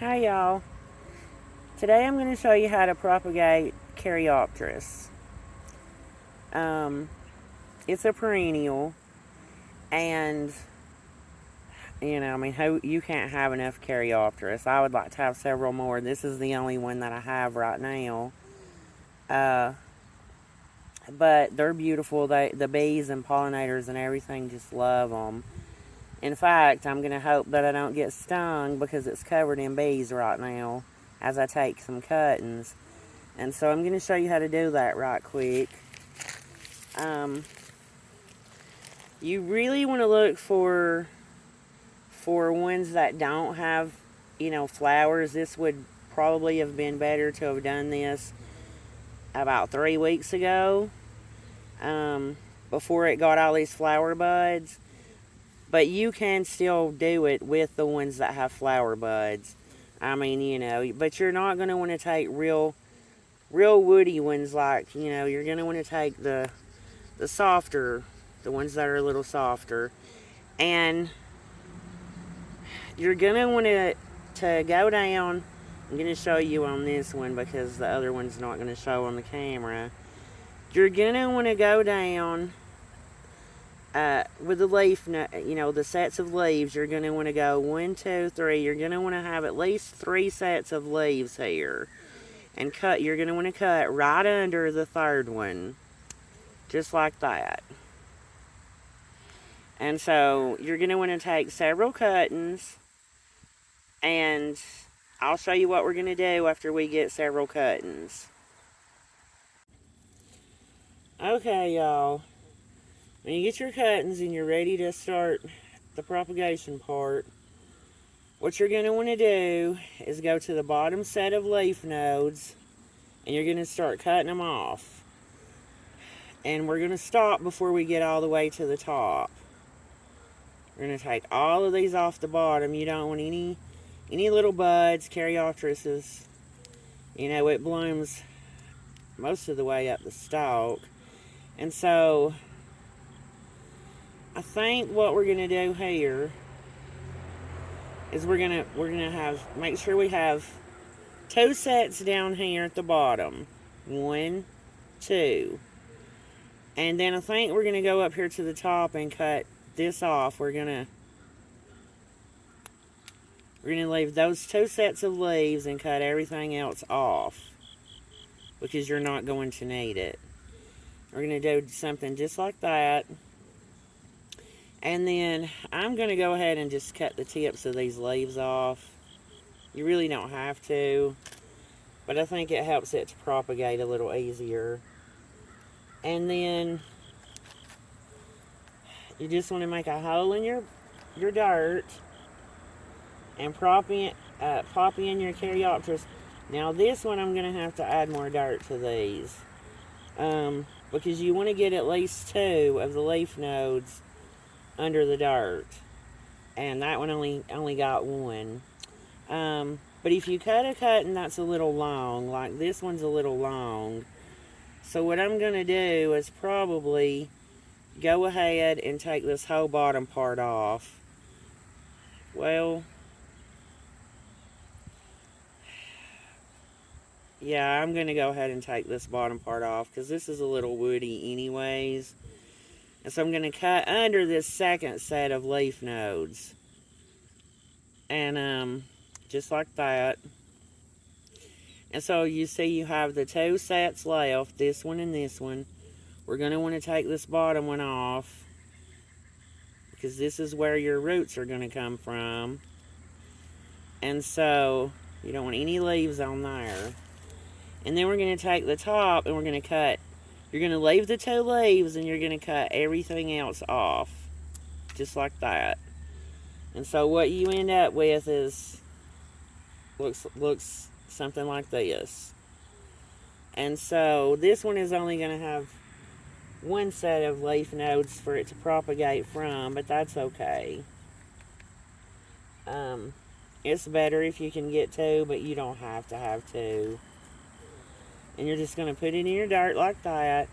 Hi y'all. Today I'm going to show you how to propagate Caryopteris. It's a perennial, and you can't have enough Caryopteris. I would like to have several more. This is the only one that I have right now. But they're beautiful. The bees and pollinators and everything just love them. In fact, I'm going to hope that I don't get stung because it's covered in bees right now as I take some cuttings. And so I'm going to show you how to do that right quick. You really want to look for ones that don't have, flowers. This would probably have been better to have done this about 3 weeks ago, before it got all these flower buds. But you can still do it with the ones that have flower buds. But you're not going to want to take real woody ones like, you're going to want to take the softer, the ones that are a little softer. And you're going to want to go down. I'm going to show you on this one because the other one's not going to show on the camera. You're going to want to go down with the leaf, the sets of leaves. You're going to want to go 1, 2, 3. You're going to want to have at least 3 sets of leaves here. And you're going to want to cut right under the third one. Just like that. And so you're going to want to take several cuttings. And I'll show you what we're going to do after we get several cuttings. Okay, y'all. When you get your cuttings and you're ready to start the propagation part, what you're going to want to do is go to the bottom set of leaf nodes, and you're going to start cutting them off. And we're going to stop before we get all the way to the top. We're going to take all of these off the bottom. You don't want any little buds. Caryopteris is, it blooms most of the way up the stalk. And so I think what we're gonna do here is we're gonna make sure we have 2 sets down here at the bottom. 1, 2. And then I think we're gonna go up here to the top and cut this off. We're gonna leave those 2 sets of leaves and cut everything else off because you're not going to need it. We're gonna do something just like that. And then I'm going to go ahead and just cut the tips of these leaves off. You really don't have to, but I think it helps it to propagate a little easier. And then you just want to make a hole in your dirt and pop in your Caryopteris. Now this one I'm going to have to add more dirt to these, because you want to get at least 2 of the leaf nodes under the dirt, and that one only got 1. But if you cut a cutting that's a little long, like this one's a little long, so what I'm gonna do is probably go ahead and take this whole bottom part off. Well, yeah, I'm gonna go ahead and take this bottom part off because this is a little woody anyways. And so I'm going to cut under this second set of leaf nodes. And just like that. And so you see you have the 2 sets left, this one and this one. We're going to want to take this bottom one off, because this is where your roots are going to come from. And so you don't want any leaves on there. And then we're going to take the top and we're going to cut. You're going to leave the 2 leaves and you're going to cut everything else off. Just like that. And so what you end up with is looks something like this. And so this one is only going to have 1 set of leaf nodes for it to propagate from, but that's okay. It's better if you can get 2, but you don't have to have 2. And you're just going to put it in your dirt like that.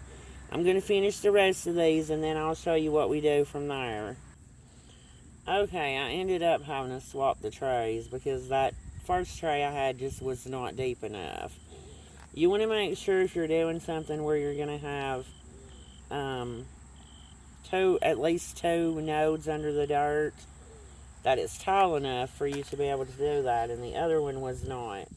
I'm going to finish the rest of these, and then I'll show you what we do from there. Okay, I ended up having to swap the trays because that first tray I had just was not deep enough. You want to make sure if you're doing something where you're going to have um, at least 2 nodes under the dirt, that it's tall enough for you to be able to do that, and the other one was not.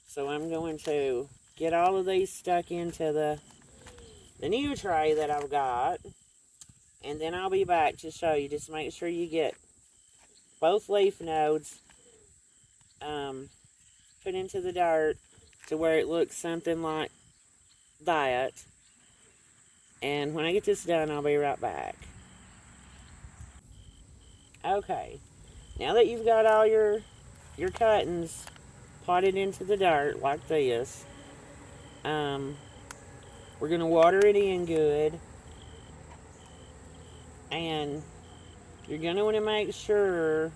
So I'm going to get all of these stuck into the new tray that I've got, and then I'll be back to show you. Just make sure you get both leaf nodes put into the dirt to where it looks something like that. And when I get this done, I'll be right back. Okay, now that you've got all your cuttings potted into the dirt like this, we're going to water it in good, and you're going to want to make sure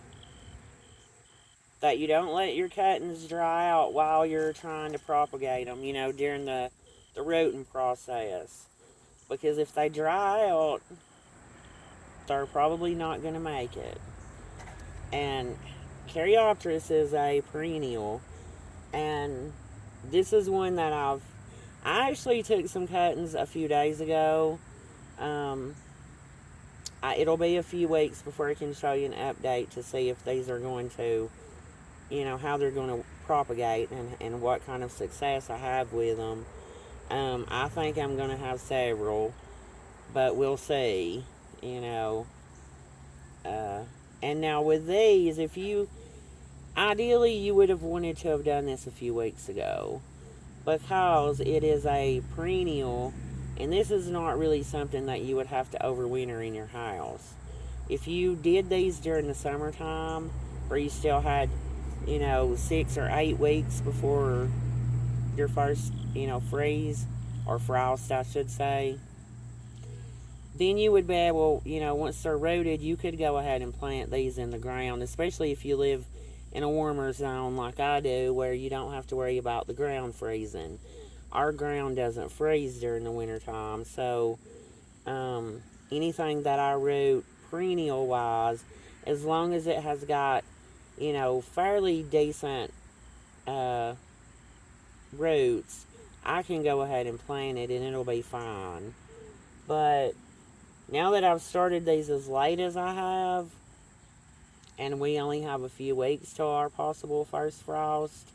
that you don't let your cuttings dry out while you're trying to propagate them, during the rooting process. Because if they dry out, they're probably not going to make it. And Caryopteris is a perennial, and this is one that I actually took some cuttings a few days ago. It'll be a few weeks before I can show you an update to see if these are going to, how they're going to propagate and what kind of success I have with them. I think I'm going to have several, but we'll see, and now with these, ideally you would have wanted to have done this a few weeks ago, because it is a perennial, and this is not really something that you would have to overwinter in your house. If you did these during the summertime, where you still had, 6 or 8 weeks before your first, freeze, or frost, I should say, then you would be able, once they're rooted, you could go ahead and plant these in the ground, especially if you live in a warmer zone like I do, where you don't have to worry about the ground freezing. Our ground doesn't freeze during the wintertime, so anything that I root perennial wise, as long as it has got, fairly decent roots, I can go ahead and plant it and it'll be fine. But now that I've started these as late as I have, and we only have a few weeks till our possible first frost,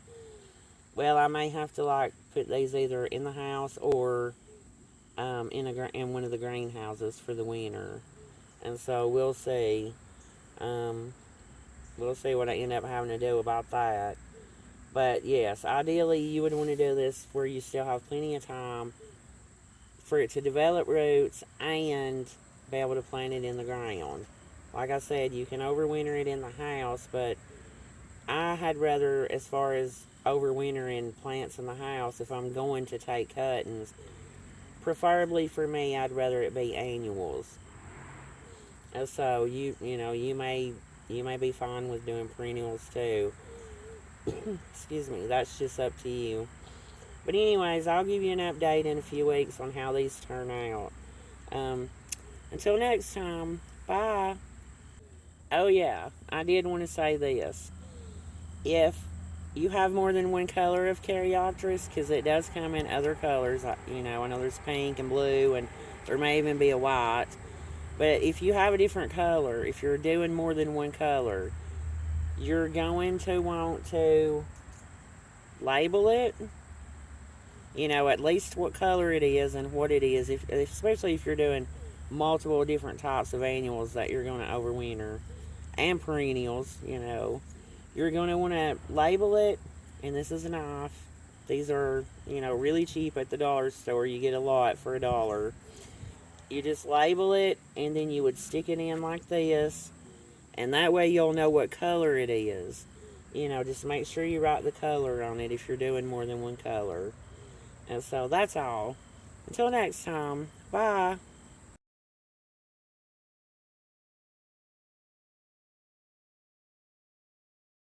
well, I may have to put these either in the house or in one of the greenhouses for the winter. And so we'll see. We'll see what I end up having to do about that. But yes, ideally you would want to do this where you still have plenty of time for it to develop roots and be able to plant it in the ground. Like I said, you can overwinter it in the house, but I had rather, as far as overwintering plants in the house, if I'm going to take cuttings, preferably for me, I'd rather it be annuals. And so you may be fine with doing perennials too. Excuse me, that's just up to you. But anyways, I'll give you an update in a few weeks on how these turn out. Until next time, bye. Oh yeah, I did want to say this. If you have more than one color of Caryopteris, because it does come in other colors, I know there's pink and blue, and there may even be a white. But if you have a different color, if you're doing more than one color, you're going to want to label it, at least what color it is and what it is, especially if you're doing multiple different types of annuals that you're going to overwinter, and perennials, you're going to want to label it. And this is a knife. These are, really cheap at the dollar store. You get a lot for $1. You just label it, and then you would stick it in like this, and that way you'll know what color it is. Just make sure you write the color on it if you're doing more than one color. And so that's all. Until next time, bye.